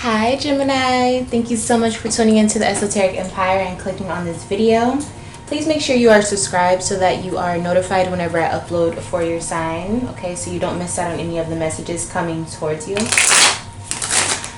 Hi Gemini, thank you so much for tuning into the Esoteric Empire and clicking on this video. Please make sure you are subscribed so that you are notified whenever I upload for your sign, okay, so you don't miss out on any of the messages coming towards you.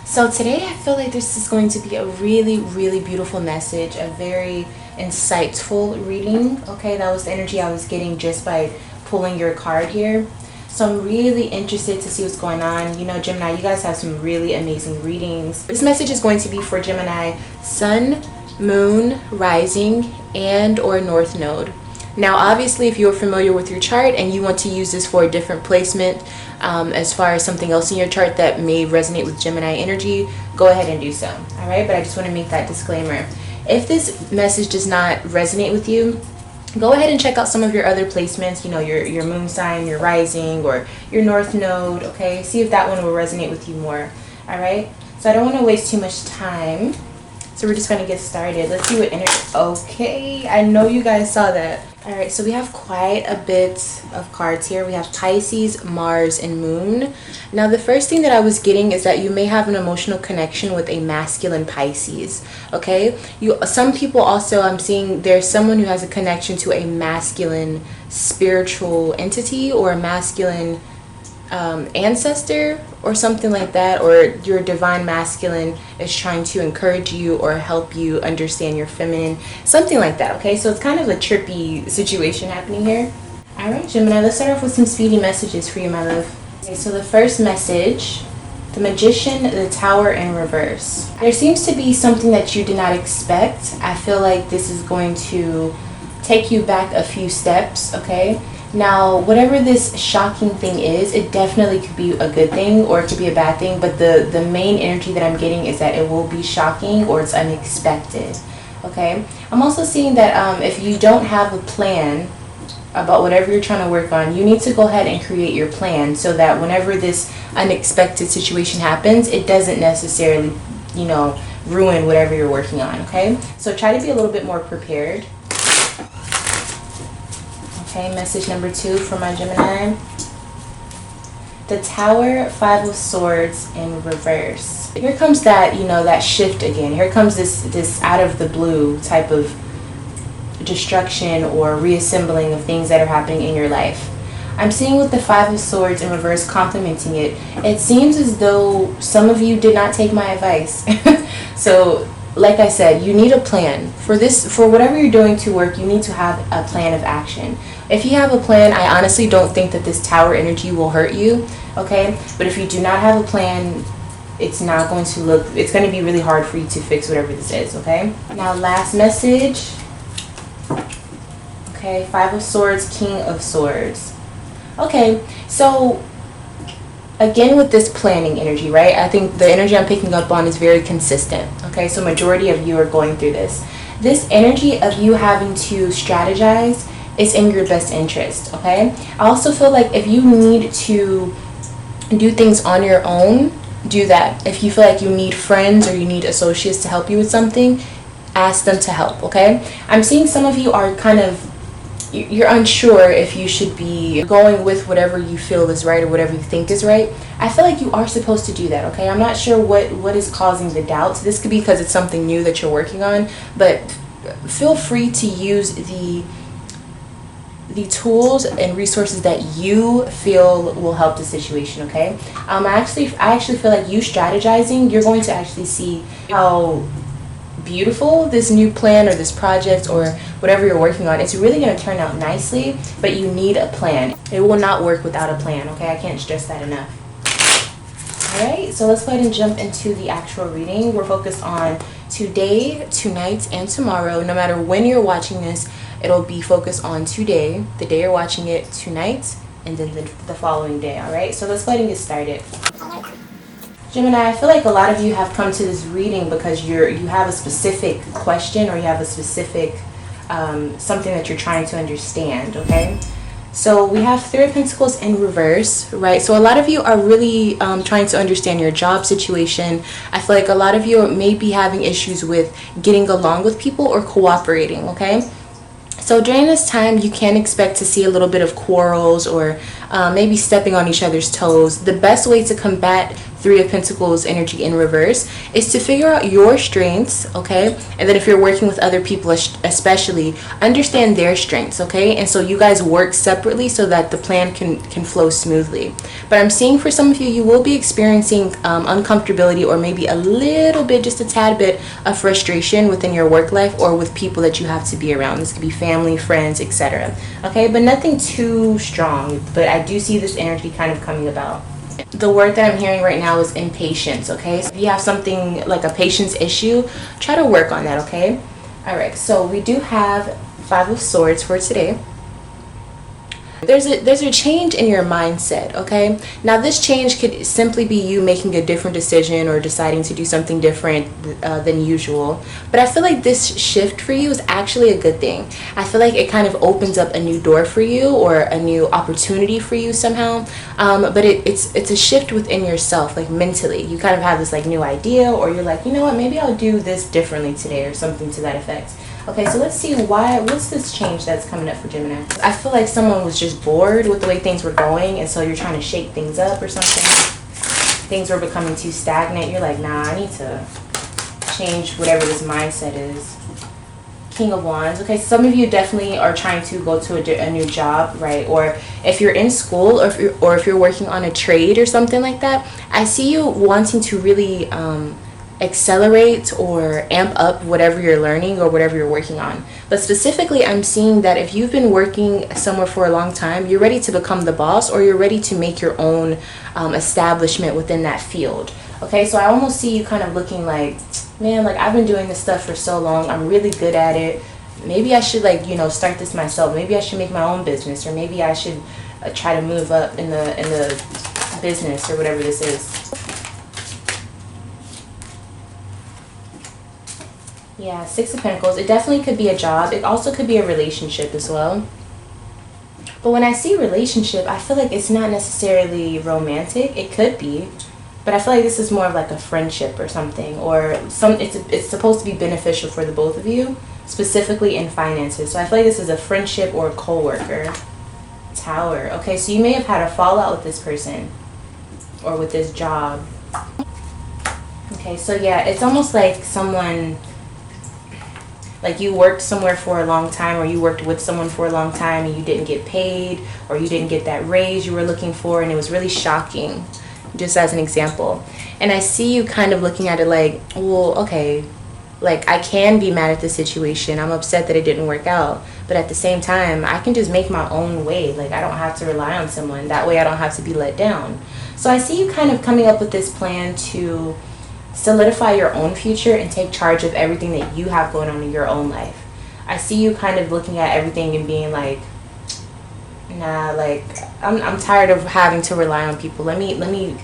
So today I feel like this is going to be a really beautiful message, a very insightful reading, okay. That was the energy I was getting just by pulling your card here. So I'm really interested to see what's going on. You know, Gemini, you guys have some really amazing readings. This message is going to be for Gemini Sun, Moon, Rising, and or North Node. Now, obviously, if you're familiar with your chart and you want to use this for a different placement, as far as something else in your chart that may resonate with Gemini energy, go ahead and do so. All right, but I just want to make that disclaimer. If this message does not resonate with you, go ahead and check out some of your other placements, you know, your moon sign, your rising, or your north node, okay? See if that one will resonate with you more, all right? So I don't want to waste too much time. So we're just going to get started. Let's see what energy. Okay, I know you guys saw that. All right, so we have quite a bit of cards here. We have Pisces, Mars, and Moon. Now, the first thing that I was getting is that you may have an emotional connection with a masculine Pisces, okay? Some people also, I'm seeing there's someone who has a connection to a masculine spiritual entity or a masculine ancestor or something like that, or your divine masculine is trying to encourage you or help you understand your feminine, something like that, okay? So it's kind of a trippy situation happening here. All right, Gemini, let's start off with some speedy messages for you, my love. Okay, so the first message, the Magician, the Tower in reverse. There seems to be something that you did not expect. I feel like this is going to take you back a few steps, okay? Now, whatever this shocking thing is, it definitely could be a good thing or it could be a bad thing, but the main energy that I'm getting is that it will be shocking or it's unexpected, okay? I'm also seeing that if you don't have a plan about whatever you're trying to work on, you need to go ahead and create your plan so that whenever this unexpected situation happens, it doesn't necessarily, you know, ruin whatever you're working on, okay? So try to be a little bit more prepared. Okay, message number 2 for my Gemini. The Tower, 5 of Swords in reverse. Here comes that, you know, that shift again. Here comes this out of the blue type of destruction or reassembling of things that are happening in your life. I'm seeing with the 5 of Swords in reverse complementing it. It seems as though some of you did not take my advice. So, like I said, you need a plan. For whatever you're doing to work, you need to have a plan of action. If you have a plan, I honestly don't think that this Tower energy will hurt you, okay? But if you do not have a plan, it's going to be really hard for you to fix whatever this is, okay? Now, last message. Okay, 5 of Swords, King of Swords. Okay, so again with this planning energy, right? I think the energy I'm picking up on is very consistent, okay? So majority of you are going through this. This energy of you having to strategize is in your best interest, okay? I also feel like if you need to do things on your own, do that. If you feel like you need friends or you need associates to help you with something, ask them to help, okay? I'm seeing some of you are kind of, you're unsure if you should be going with whatever you feel is right or whatever you think is right. I feel like you are supposed to do that, okay? I'm not sure what is causing the doubts. This could be because it's something new that you're working on, but feel free to use the tools and resources that you feel will help the situation, okay? I actually feel like you strategizing, you're going to actually see how beautiful this new plan or this project or whatever you're working on, it's really going to turn out nicely, but you need a plan. It will not work without a plan, okay? I can't stress that enough. All right, so let's go ahead and jump into the actual reading. We're focused on today, tonight, and tomorrow. No matter when you're watching this, it'll be focused on today, the day you're watching it, tonight, and then the following day, all right? So let's go ahead and get started. Gemini, I feel like a lot of you have come to this reading because you have a specific question or you have a specific something that you're trying to understand, okay? So we have 3 of Pentacles in reverse, right? So a lot of you are really trying to understand your job situation. I feel like a lot of you may be having issues with getting along with people or cooperating, okay? So during this time, you can expect to see a little bit of quarrels or maybe stepping on each other's toes. The best way to combat Three of Pentacles energy in reverse, is to figure out your strengths, okay? And then if you're working with other people especially, understand their strengths, okay? And so you guys work separately so that the plan can flow smoothly. But I'm seeing for some of you, you will be experiencing uncomfortability, or maybe a little bit, just a tad bit of frustration within your work life or with people that you have to be around. This could be family, friends, etc. Okay, but nothing too strong. But I do see this energy kind of coming about. The word that I'm hearing right now is impatience, okay? So if you have something like a patience issue, try to work on that, okay? All right, so we do have Five of Swords for today. There's a change in your mindset, okay? Now this change could simply be you making a different decision or deciding to do something different than usual. But I feel like this shift for you is actually a good thing. I feel like it kind of opens up a new door for you, or a new opportunity for you somehow. But it's a shift within yourself, like mentally. You kind of have this like new idea, or you're like, you know what, maybe I'll do this differently today, or something to that effect. Okay, so let's see what's this change that's coming up for Gemini? I feel like someone was just bored with the way things were going, and so you're trying to shake things up or something. Things were becoming too stagnant. You're like, nah, I need to change whatever this mindset is. King of Wands. Okay, some of you definitely are trying to go to a new job, right? Or if you're in school, or if you're working on a trade or something like that, I see you wanting to really accelerate or amp up whatever you're learning or whatever you're working on. But specifically, I'm seeing that if you've been working somewhere for a long time, you're ready to become the boss, or you're ready to make your own establishment within that field. Okay, so I almost see you kind of looking like, man, like I've been doing this stuff for so long, I'm really good at it. Maybe I should, like, you know, start this myself. Maybe I should make my own business, or maybe I should try to move up in the business, or whatever this is. Yeah, Six of Pentacles. It definitely could be a job. It also could be a relationship as well. But when I see relationship, I feel like it's not necessarily romantic. It could be, but I feel like this is more of like a friendship or something, or it's supposed to be beneficial for the both of you, specifically in finances. So I feel like this is a friendship or a co-worker. Tower. Okay, so you may have had a fallout with this person or with this job. Okay, so yeah, it's almost like someone, like you worked somewhere for a long time, or you worked with someone for a long time and you didn't get paid, or you didn't get that raise you were looking for, and it was really shocking, just as an example. And I see you kind of looking at it like, well, okay, like I can be mad at the situation, I'm upset that it didn't work out, but at the same time I can just make my own way. Like I don't have to rely on someone, that way I don't have to be let down. So I see you kind of coming up with this plan to solidify your own future and take charge of everything that you have going on in your own life. I see you kind of looking at everything and being like, nah, like I'm tired of having to rely on people. Let me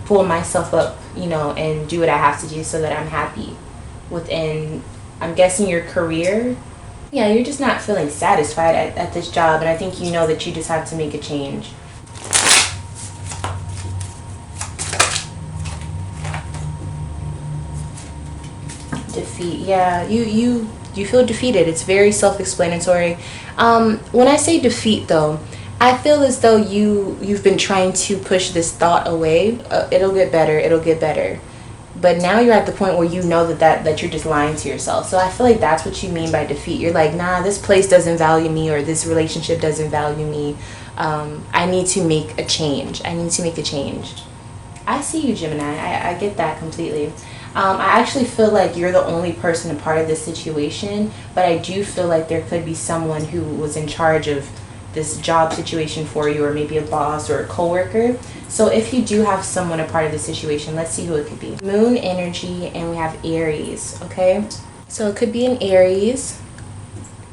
pull myself up, you know, and do what I have to do so that I'm happy within, I'm guessing, your career. Yeah, you're just not feeling satisfied at this job, and I think you know that you just have to make a change. Defeat. Yeah, you feel defeated. It's very self-explanatory. When I say defeat, though, I feel as though you've been trying to push this thought away. It'll get better, it'll get better. But now you're at the point where you know that you're just lying to yourself. So I feel like that's what you mean by defeat. You're like, nah, this place doesn't value me, or this relationship doesn't value me. I need to make a change. I need to make a change. I see you, Gemini. I get that completely. I actually feel like you're the only person a part of this situation, but I do feel like there could be someone who was in charge of this job situation for you, or maybe a boss or a coworker. So if you do have someone a part of the situation, let's see who it could be. Moon energy, and we have Aries, okay? So it could be an Aries.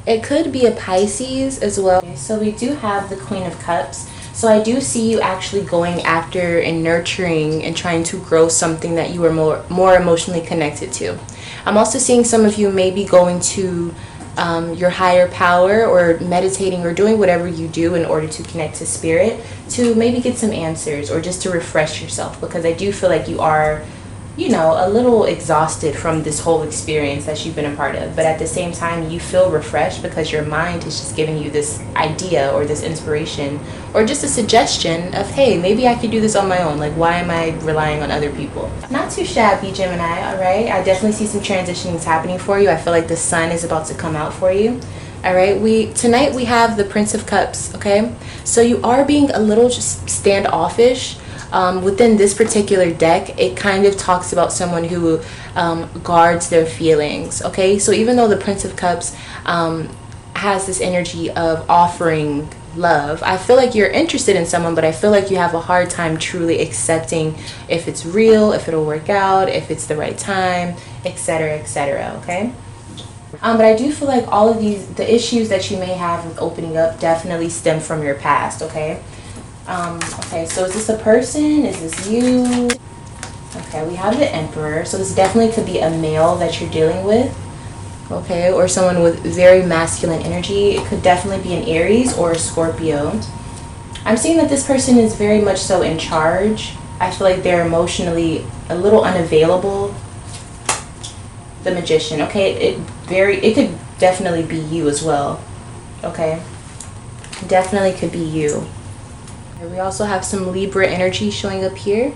It could be a Pisces as well. Okay, so we do have the Queen of Cups. So I do see you actually going after and nurturing and trying to grow something that you are more emotionally connected to. I'm also seeing some of you maybe going to your higher power, or meditating, or doing whatever you do in order to connect to spirit, to maybe get some answers, or just to refresh yourself, because I do feel like you are you know, a little exhausted from this whole experience that you've been a part of. But at the same time, you feel refreshed because your mind is just giving you this idea or this inspiration or just a suggestion of, hey, maybe I could do this on my own. Like, why am I relying on other people? Not too shabby, Gemini, all right? I definitely see some transitionings happening for you. I feel like the sun is about to come out for you. All right, tonight we have the Prince of Cups, okay? So you are being a little just standoffish. Within this particular deck, it kind of talks about someone who guards their feelings, okay? So even though the Prince of Cups has this energy of offering love, I feel like you're interested in someone, but I feel like you have a hard time truly accepting if it's real, if it'll work out, if it's the right time, etc., okay? But I do feel like all of the issues that you may have with opening up definitely stem from your past, okay? Okay, so is this a person? Is this you? Okay, we have the Emperor. So this definitely could be a male that you're dealing with. Okay, or someone with very masculine energy. It could definitely be an Aries or a Scorpio. I'm seeing that this person is very much so in charge. I feel like they're emotionally a little unavailable. The Magician. Okay, it could definitely be you as well. Okay, definitely could be you. We also have some Libra energy showing up here.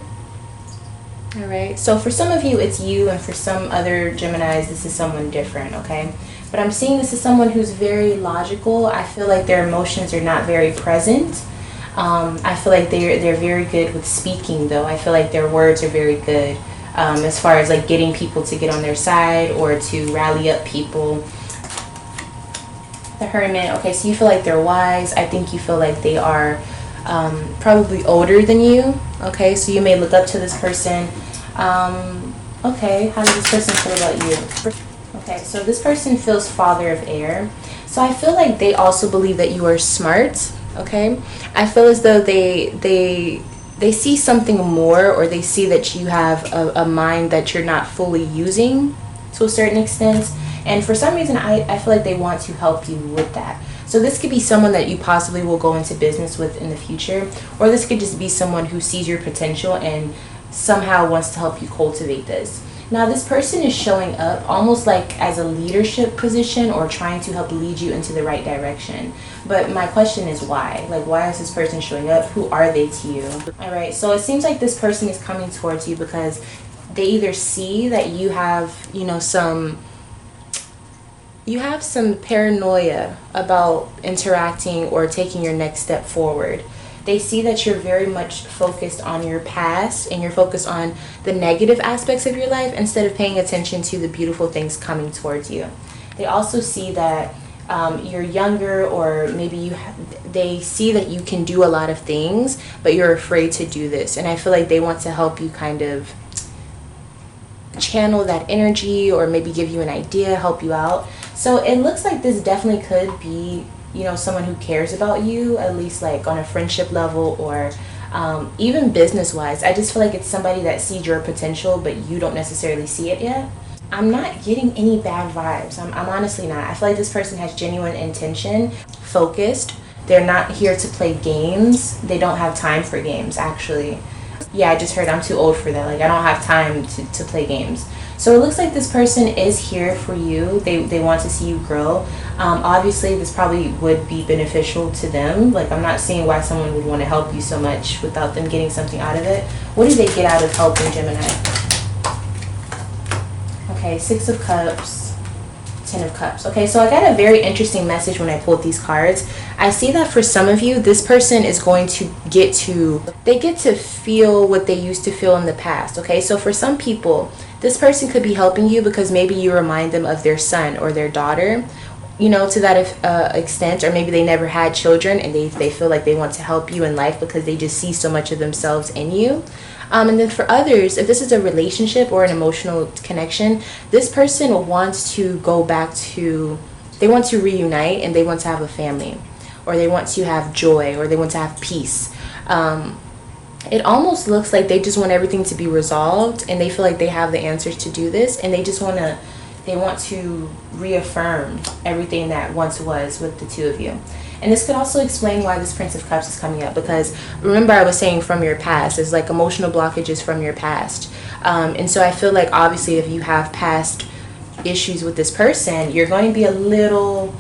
All right, so for some of you it's you, and for some other Geminis this is someone different, okay? But I'm seeing this is someone who's very logical. I feel like their emotions are not very present. I feel like they're very good with speaking, though. I feel like their words are very good as far as like getting people to get on their side or to rally up people. The Hermit. Okay, so you feel like they're wise. I think you feel like they are probably older than you. Okay, so you may look up to this person. Okay, how does this person feel about you? Okay, so this person feels father of air. So I feel like they also believe that you are smart. Okay, I feel as though they see something more, or they see that you have a mind that you're not fully using to a certain extent. And for some reason, I feel like they want to help you with that. So this could be someone that you possibly will go into business with in the future, or this could just be someone who sees your potential and somehow wants to help you cultivate this. Now this person is showing up almost like as a leadership position or trying to help lead you into the right direction. But my question is why? Like, why is this person showing up? Who are they to you? All right, so it seems like this person is coming towards you because they either see that you have, some paranoia about interacting or taking your next step forward. They see that you're very much focused on your past and you're focused on the negative aspects of your life instead of paying attention to the beautiful things coming towards you. They also see that you're younger, or maybe they see that you can do a lot of things, but you're afraid to do this. And I feel like they want to help you kind of channel that energy, or maybe give you an idea, help you out. So it looks like this definitely could be, someone who cares about you, at least like on a friendship level, or even business wise. I just feel like it's somebody that sees your potential, but you don't necessarily see it yet. I'm not getting any bad vibes. I'm honestly not. I feel like this person has genuine intention, focused. They're not here to play games. They don't have time for games, actually. Yeah, I just heard I'm too old for that. Like, I don't have time to play games. So it looks like this person is here for you. They want to see you grow. Obviously, this probably would be beneficial to them. Like, I'm not seeing why someone would want to help you so much without them getting something out of it. What do they get out of helping, Gemini? Okay, Six of Cups, Ten of Cups. Okay, so I got a very interesting message when I pulled these cards. I see that for some of you, this person is going to get to feel what they used to feel in the past. Okay, so for some people, this person could be helping you because maybe you remind them of their son or their daughter, to that extent, or maybe they never had children and they feel like they want to help you in life because they just see so much of themselves in you. And then for others, if this is a relationship or an emotional connection, this person wants to go back to, they want to reunite and they want to have a family, or they want to have joy, or they want to have peace. It almost looks like they just want everything to be resolved and they feel like they have the answers to do this, and they just want to they want to reaffirm everything that once was with the two of you. And this could also explain why this Prince of Cups is coming up, because remember I was saying from your past, there's like emotional blockages from your past. And so I feel like obviously if you have past issues with this person, you're going to be a little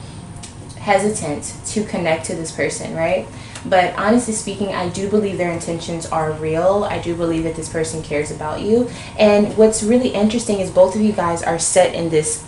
hesitant to connect to this person, right? But honestly speaking, I do believe their intentions are real. I do believe that this person cares about you. And what's really interesting is both of you guys are set in this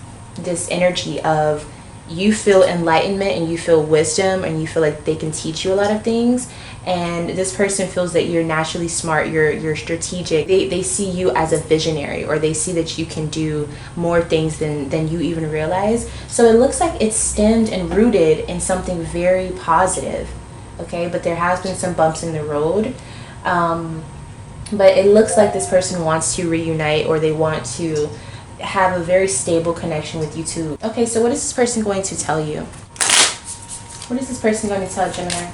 energy of, you feel enlightenment and you feel wisdom and you feel like they can teach you a lot of things. And this person feels that you're naturally smart, you're strategic. They see you as a visionary, or they see that you can do more things than you even realize. So it looks like it's stemmed and rooted in something very positive, okay? But there has been some bumps in the road. But it looks like this person wants to reunite, or they want to have a very stable connection with you too. Okay, so what is this person going to tell you? What is this person going to tell Gemini?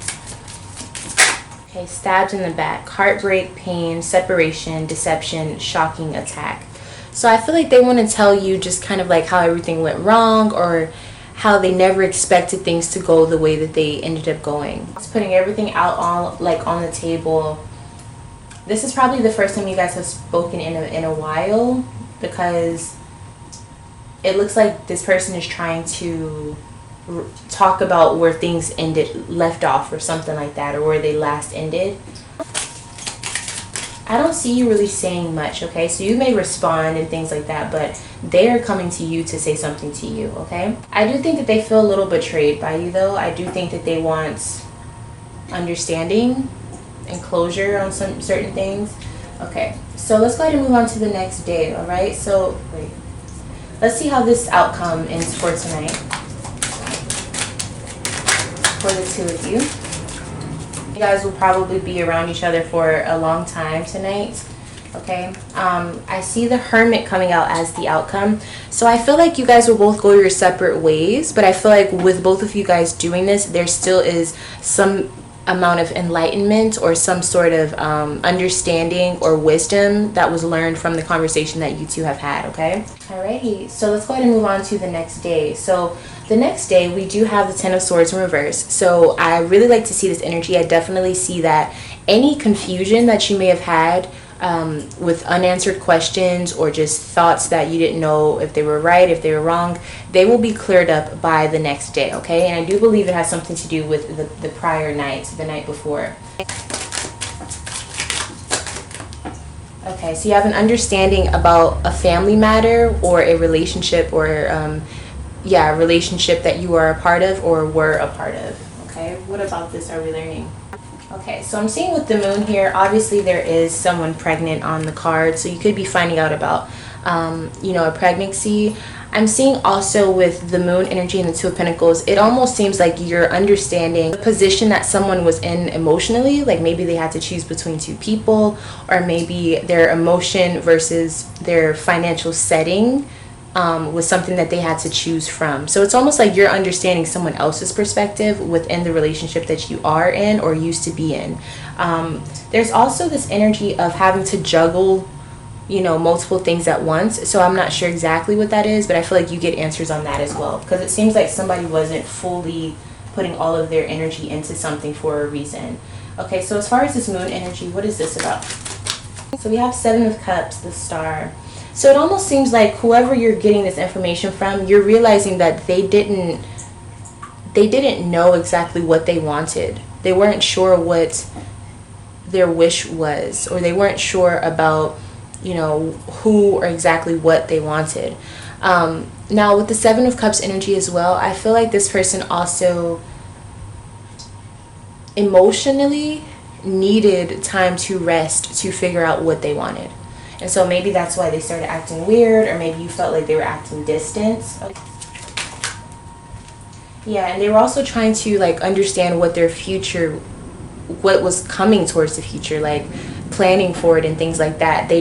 Okay, stabbed in the back, heartbreak, pain, separation, deception, shocking attack. So I feel like they want to tell you just kind of like how everything went wrong, or how they never expected things to go the way that they ended up going. It's putting everything out on the table. This is probably the first time you guys have spoken in a while, because it looks like this person is trying to talk about where things left off, or something like that, or where they last ended. I don't see you really saying much, okay? So you may respond and things like that, but they are coming to you to say something to you, okay? I do think that they feel a little betrayed by you, though. I do think that they want understanding and closure on some certain things. Okay, so let's go ahead and move on to the next day, all right? So, wait. Let's see how this outcome ends for tonight, for the two of you. You guys will probably be around each other for a long time tonight, okay? I see the Hermit coming out as the outcome. So I feel like you guys will both go your separate ways, but I feel like with both of you guys doing this, there still is some amount of enlightenment, or some sort of understanding or wisdom that was learned from the conversation that you two have had, okay? Alrighty, so let's go ahead and move on to the next day. So the next day we do have the Ten of Swords in reverse. So I really like to see this energy. I definitely see that any confusion that you may have had with unanswered questions, or just thoughts that you didn't know if they were right, if they were wrong, they will be cleared up by the next day, okay? And I do believe it has something to do with the prior night, the night before. Okay, so you have an understanding about a family matter, or a relationship, or a relationship that you are a part of or were a part of, okay? What about this are we learning? Okay, so I'm seeing with the moon here, obviously there is someone pregnant on the card, so you could be finding out about, a pregnancy. I'm seeing also with the moon energy and the Two of Pentacles, it almost seems like you're understanding the position that someone was in emotionally, like maybe they had to choose between two people, or maybe their emotion versus their financial setting was something that they had to choose from. So it's almost like you're understanding someone else's perspective within the relationship that you are in or used to be in. There's also this energy of having to juggle, multiple things at once. So I'm not sure exactly what that is, but I feel like you get answers on that as well, because it seems like somebody wasn't fully putting all of their energy into something for a reason. Okay, so as far as this moon energy, what is this about? So we have Seven of Cups, the Star. So it almost seems like whoever you're getting this information from, you're realizing that they didn't know exactly what they wanted. They weren't sure what their wish was, or they weren't sure about, who or exactly what they wanted. Now with the Seven of Cups energy as well, I feel like this person also emotionally needed time to rest to figure out what they wanted. And so maybe that's why they started acting weird, or maybe you felt like they were acting distant. Yeah, and they were also trying to understand what their future, what was coming towards the future, like planning for it and things like that. They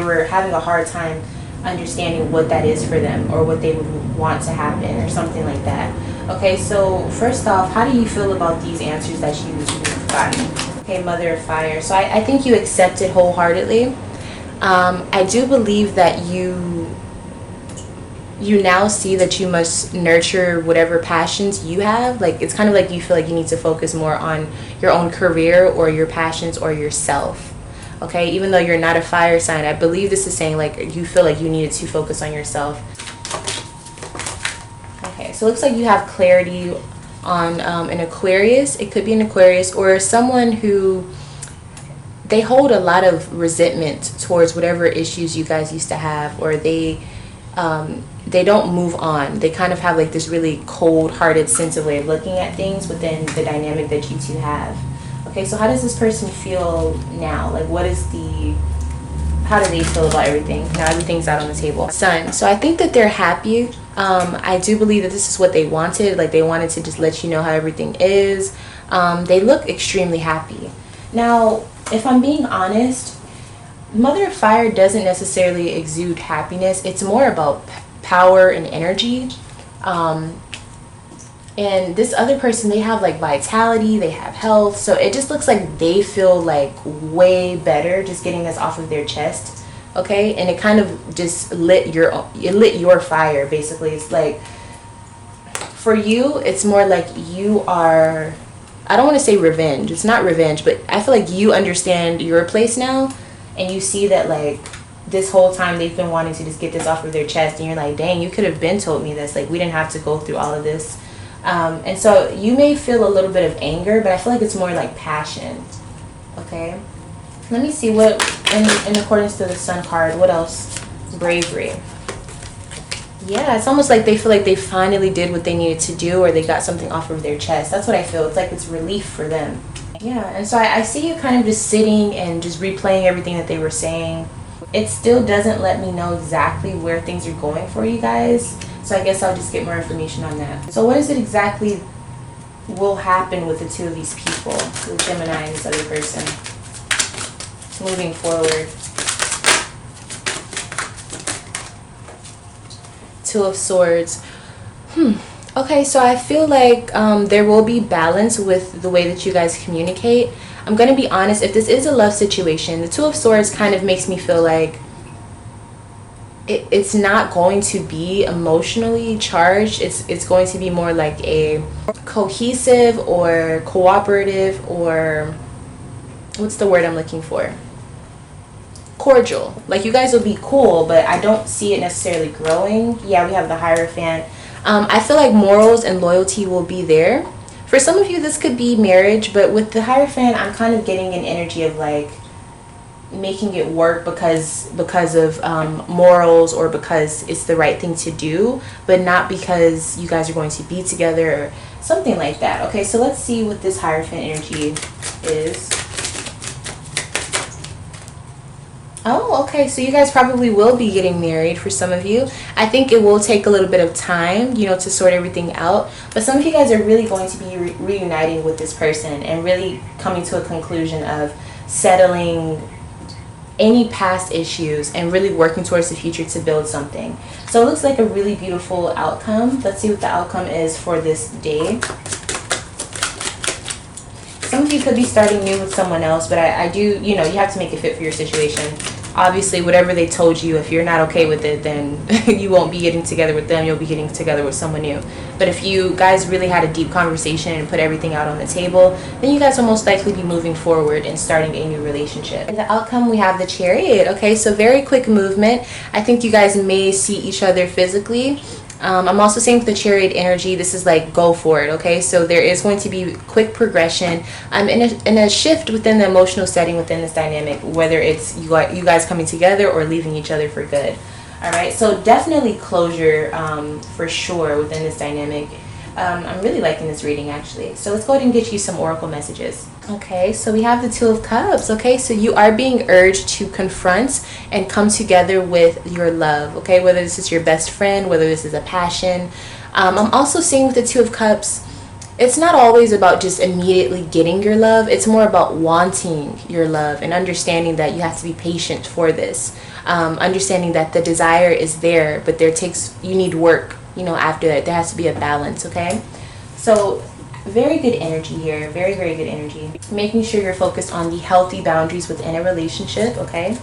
were having a hard time understanding what that is for them, or what they would want to happen, or something like that. Okay, so first off, how do you feel about these answers that you've gotten? Okay, Mother of Fire. So I think you accept it wholeheartedly. I do believe that you you now see that you must nurture whatever passions you have. Like, it's kind of like you feel like you need to focus more on your own career or your passions or yourself. Okay, even though you're not a fire sign, I believe this is saying like you feel like you needed to focus on yourself. Okay, so it looks like you have clarity on an Aquarius. It could be an Aquarius or someone who they hold a lot of resentment towards whatever issues you guys used to have, or they don't move on. They kind of have like this really cold-hearted sense of way of looking at things within the dynamic that you two have. Okay, so how does this person feel now? Like, how do they feel about everything? Now everything's out on the table. Sun. So I think that they're happy. I do believe that this is what they wanted. Like, they wanted to just let you know how everything is. They look extremely happy. Now, if I'm being honest, Mother of Fire doesn't necessarily exude happiness. It's more about power and energy. And this other person, they have like vitality, they have health. So it just looks like they feel like way better just getting this off of their chest. Okay, and it kind of just lit your fire. Basically, it's like for you, it's more like you are, I don't want to say revenge. It's not revenge, but I feel like you understand your place now, and you see that like this whole time they've been wanting to just get this off of their chest, and you're like, dang, you could have been told me this. Like, we didn't have to go through all of this. And so you may feel a little bit of anger, but I feel like it's more like passion. Okay, let me see what in accordance to the Sun card, what else? Bravery. Yeah, it's almost like they feel like they finally did what they needed to do, or they got something off of their chest. That's what I feel. It's like it's relief for them. Yeah, and so I see you kind of just sitting and just replaying everything that they were saying. It still doesn't let me know exactly where things are going for you guys. So I guess I'll just get more information on that. So what is it exactly will happen with the two of these people, with Gemini and this other person, moving forward? Two of Swords. Okay, so I feel like there will be balance with the way that you guys communicate. I'm going to be honest, if this is a love situation, the Two of Swords kind of makes me feel like it's not going to be emotionally charged. It's going to be more like a cohesive or cooperative, or what's the word I'm looking for? Cordial. Like, you guys will be cool, but I don't see it necessarily growing. Yeah, we have the Hierophant. I feel like morals and loyalty will be there. For some of you, this could be marriage, but with the Hierophant, I'm kind of getting an energy of like making it work because of morals, or because it's the right thing to do, but not because you guys are going to be together or something like that. Okay, so let's see what this Hierophant energy is. Oh, okay, so you guys probably will be getting married for some of you. I think it will take a little bit of time, you know, to sort everything out. But some of you guys are really going to be reuniting with this person and really coming to a conclusion of settling any past issues and really working towards the future to build something. So it looks like a really beautiful outcome. Let's see what the outcome is for this day. Some of you could be starting new with someone else, but I do, you know, you have to make it fit for your situation. Obviously, whatever they told you, if you're not okay with it, then you won't be getting together with them. You'll be getting together with someone new. But if you guys really had a deep conversation and put everything out on the table, then you guys will most likely be moving forward and starting a new relationship. In the outcome, we have the Chariot. Okay, so very quick movement. I think you guys may see each other physically. I'm also saying with the Chariot energy, this is like go for it. Okay, so there is going to be quick progression in a shift within the emotional setting within this dynamic, whether it's you guys coming together or leaving each other for good. All right, so definitely closure for sure within this dynamic. I'm really liking this reading actually. So let's go ahead and get you some oracle messages. Okay, so we have the Two of Cups. Okay, so you are being urged to confront and come together with your love. Okay, whether this is your best friend, whether this is a passion. I'm also seeing with the Two of Cups, it's not always about just immediately getting your love. It's more about wanting your love and understanding that you have to be patient for this. Understanding that the desire is there, but you need work, you know, after that. There has to be a balance. Okay, so very good energy here. Very, very good energy. Making sure you're focused on the healthy boundaries within a relationship. Okay,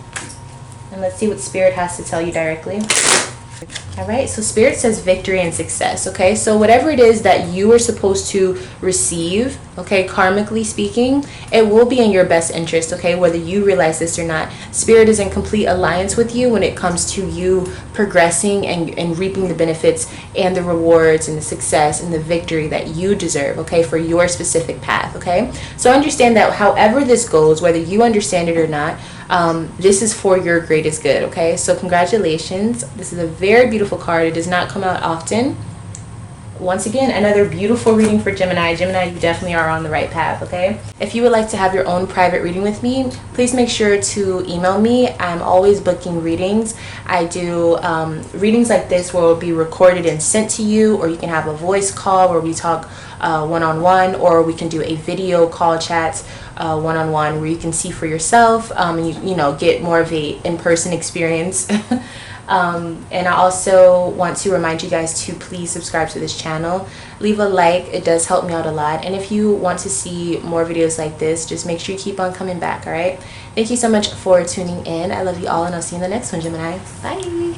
and let's see what Spirit has to tell you directly. All right, so Spirit says victory and success, okay? So whatever it is that you are supposed to receive, okay, karmically speaking, it will be in your best interest, okay, whether you realize this or not. Spirit is in complete alliance with you when it comes to you progressing and reaping the benefits and the rewards and the success and the victory that you deserve, okay, for your specific path, okay? So understand that however this goes, whether you understand it or not, this is for your greatest good, okay? So congratulations. This is a very beautiful card. It does not come out often. Once again, another beautiful reading for Gemini. Gemini, you definitely are on the right path, okay? If you would like to have your own private reading with me, please make sure to email me. I'm always booking readings. I do readings like this where it will be recorded and sent to you, or you can have a voice call where we talk one-on-one, or we can do a video call chats one-on-one where you can see for yourself and you know, get more of a in-person experience. And I also want to remind you guys to please subscribe to this channel, leave a like, it does help me out a lot, and if you want to see more videos like this, just make sure you keep on coming back. All right, thank you so much for tuning in. I love you all, and I'll see you in the next one, Gemini. Bye.